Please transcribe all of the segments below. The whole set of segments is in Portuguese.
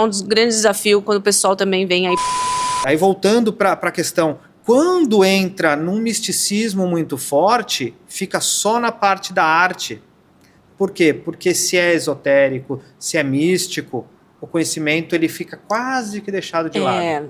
um dos grandes desafios quando o pessoal também vem aí. Aí voltando para a questão, quando entra num misticismo muito forte, fica só na parte da arte. Por quê? Porque se é esotérico, se é místico, o conhecimento ele fica quase que deixado de lado.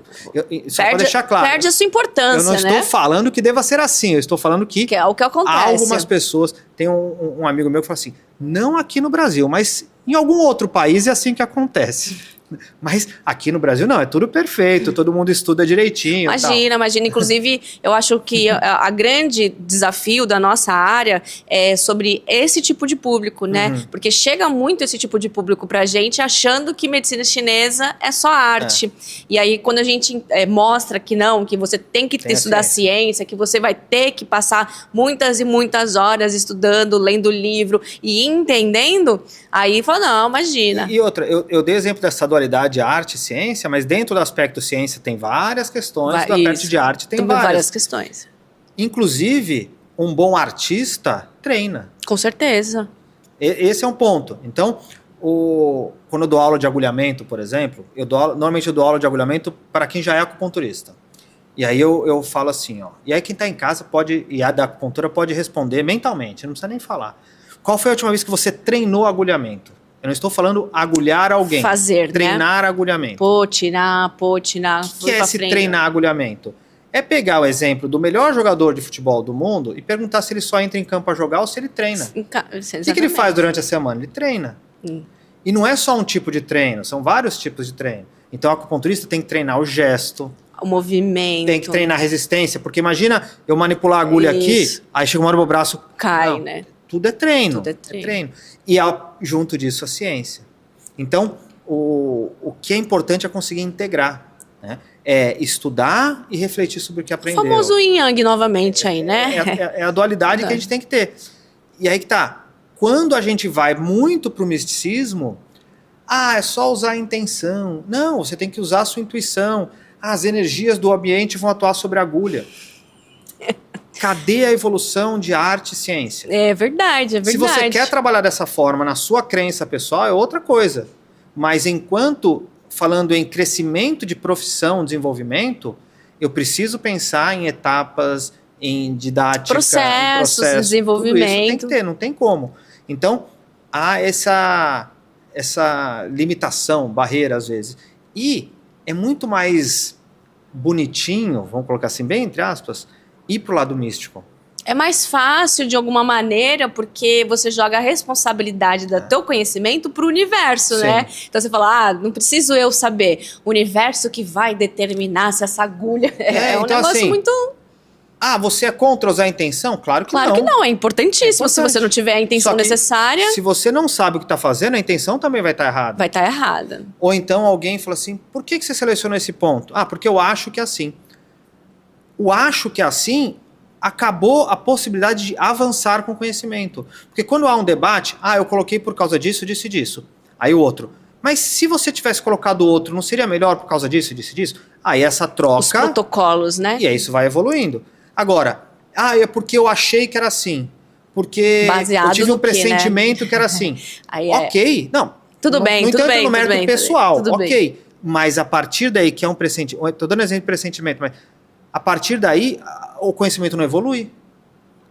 Só para deixar claro. Perde a sua importância, eu não estou falando que deva ser assim, eu estou falando que é o que acontece. Algumas pessoas, tem um amigo meu que fala assim, não aqui no Brasil, mas em algum outro país é assim que acontece. Mas aqui no Brasil não, é tudo perfeito, todo mundo estuda direitinho. Imagina. Inclusive, eu acho que a grande desafio da nossa área é sobre esse tipo de público, né? Porque chega muito esse tipo de público pra gente achando que medicina chinesa é só arte. E aí, quando a gente mostra que não, que você tem que estudar ciência, que você vai ter que passar muitas e muitas horas estudando, lendo livro e entendendo, aí fala, não, imagina. E outra, eu dei exemplo dessa dualidade arte e ciência, mas dentro do aspecto ciência tem várias questões, do aspecto de arte tem várias questões. Inclusive, um bom artista treina. Com certeza. Esse é um ponto. Então, quando eu dou aula de agulhamento, por exemplo, normalmente eu dou aula de agulhamento para quem já é acupunturista. E aí eu falo assim, ó, e aí quem está em casa e a da acupuntura pode responder mentalmente, não precisa nem falar. Qual foi a última vez que você treinou agulhamento? Eu não estou falando agulhar alguém. Fazer, treinar agulhamento. Potinar. O que é esse treinar agulhamento? É pegar o exemplo do melhor jogador de futebol do mundo e perguntar se ele só entra em campo a jogar ou se ele treina. O que ele faz durante a semana? Ele treina. E não é só um tipo de treino, são vários tipos de treino. Então, o acupunturista tem que treinar o gesto. O movimento. Tem que treinar a resistência. Porque imagina eu manipular a agulha aqui, aí chega uma hora o meu braço... Cai, né? Tudo é treino. E junto disso a ciência. Então, o que é importante é conseguir integrar. Né? É estudar e refletir sobre o que aprendeu. O famoso yin yang novamente aí, né? É a dualidade que a gente tem que ter. E aí que tá. Quando a gente vai muito pro misticismo, é só usar a intenção. Não, você tem que usar a sua intuição. As energias do ambiente vão atuar sobre a agulha. Cadê a evolução de arte e ciência? É verdade. Se você quer trabalhar dessa forma na sua crença pessoal, é outra coisa. Mas enquanto, falando em crescimento de profissão, desenvolvimento, eu preciso pensar em etapas, em didática, processos, desenvolvimento. Tudo isso tem que ter, não tem como. Então, há essa limitação, barreira às vezes. E é muito mais bonitinho, vamos colocar assim, bem entre aspas, ir pro lado místico. É mais fácil de alguma maneira, porque você joga a responsabilidade do teu conhecimento pro universo, né? Então você fala, não preciso eu saber. O universo que vai determinar se essa agulha... É um então, negócio assim, muito... você é contra usar a intenção? Claro que não. Claro que não, é importantíssimo. Se você não tiver a intenção necessária... Se você não sabe o que está fazendo, a intenção também vai estar errada. Vai estar errada. Ou então alguém fala assim, por que você selecionou esse ponto? Porque eu acho que é assim. O acho que é assim, acabou a possibilidade de avançar com o conhecimento. Porque quando há um debate, eu coloquei por causa disso, disso e disso. Aí o outro, mas se você tivesse colocado o outro, não seria melhor por causa disso, disso e disso? Aí essa troca... Os protocolos, né? E aí isso vai evoluindo. Agora, é porque eu achei que era assim. Porque baseado eu tive um pressentimento que era assim. Ok, não. Tudo bem, no tudo entanto, bem. no mérito tudo pessoal, tudo ok. Bem. Mas a partir daí, que é um pressentimento... Estou dando exemplo de pressentimento, mas a partir daí, o conhecimento não evolui.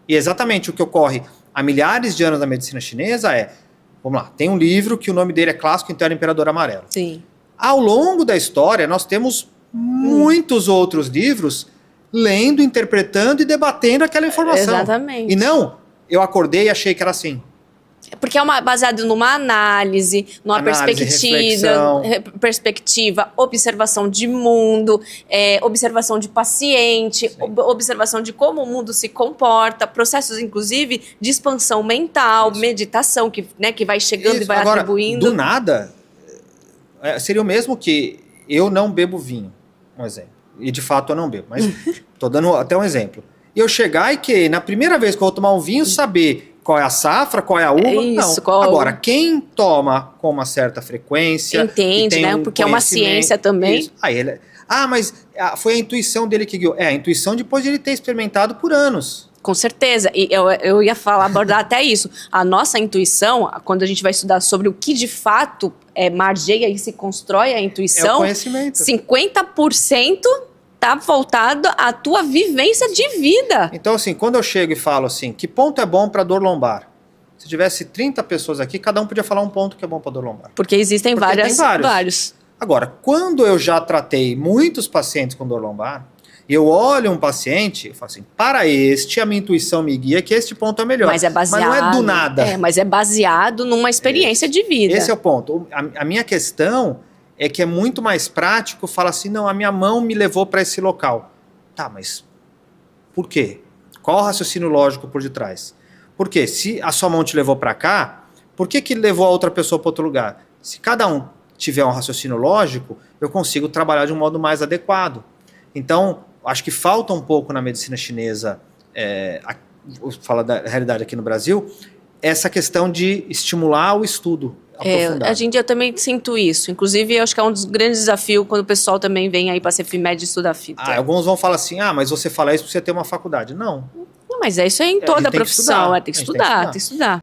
E exatamente o que ocorre há milhares de anos na medicina chinesa vamos lá, tem um livro que o nome dele é clássico, então era Imperador Amarelo. Sim. Ao longo da história, nós temos muitos outros livros lendo, interpretando e debatendo aquela informação. Exatamente. E não, eu acordei e achei que era assim. Porque é baseado numa análise, numa perspectiva, observação de mundo, observação de paciente, observação de como o mundo se comporta, processos, inclusive, de expansão mental, meditação, que vai chegando e vai atribuindo. Do nada, seria o mesmo que eu não bebo vinho, um exemplo. E de fato eu não bebo, mas estou dando até um exemplo. E eu chegar e que, na primeira vez que eu vou tomar um vinho, saber qual é a safra, qual é a uva, não. Agora, quem toma com uma certa frequência... Entende, né? Porque é uma ciência também. Isso. Aí ele... mas foi a intuição dele que guiou. A intuição depois de ele ter experimentado por anos. Com certeza, e eu ia abordar até isso. A nossa intuição, quando a gente vai estudar sobre o que de fato margeia e se constrói a intuição, é o conhecimento. 50% tá voltado à tua vivência de vida. Então, assim, quando eu chego e falo assim, que ponto é bom para dor lombar? Se tivesse 30 pessoas aqui, cada um podia falar um ponto que é bom para dor lombar. Porque existem Porque tem vários. Agora, quando eu já tratei muitos pacientes com dor lombar, e eu olho um paciente e falo assim, para este, a minha intuição me guia que este ponto é melhor. Mas é baseado... Mas não é do nada. Mas é baseado numa experiência de vida. Esse é o ponto. A minha questão é que é muito mais prático falar assim, não, a minha mão me levou para esse local. Tá, mas por quê? Qual o raciocínio lógico por detrás? Porque se a sua mão te levou para cá, por que levou a outra pessoa para outro lugar? Se cada um tiver um raciocínio lógico, eu consigo trabalhar de um modo mais adequado. Então, acho que falta um pouco na medicina chinesa, vou falar da realidade aqui no Brasil, essa questão de estimular o estudo aprofundado. Hoje em dia eu também sinto isso. Inclusive, eu acho que é um dos grandes desafios quando o pessoal também vem aí para a Cefimmed estudar fita. Alguns vão falar assim, mas você fala isso porque você tem uma faculdade. Não. Mas é isso aí em toda a profissão. Tem que estudar.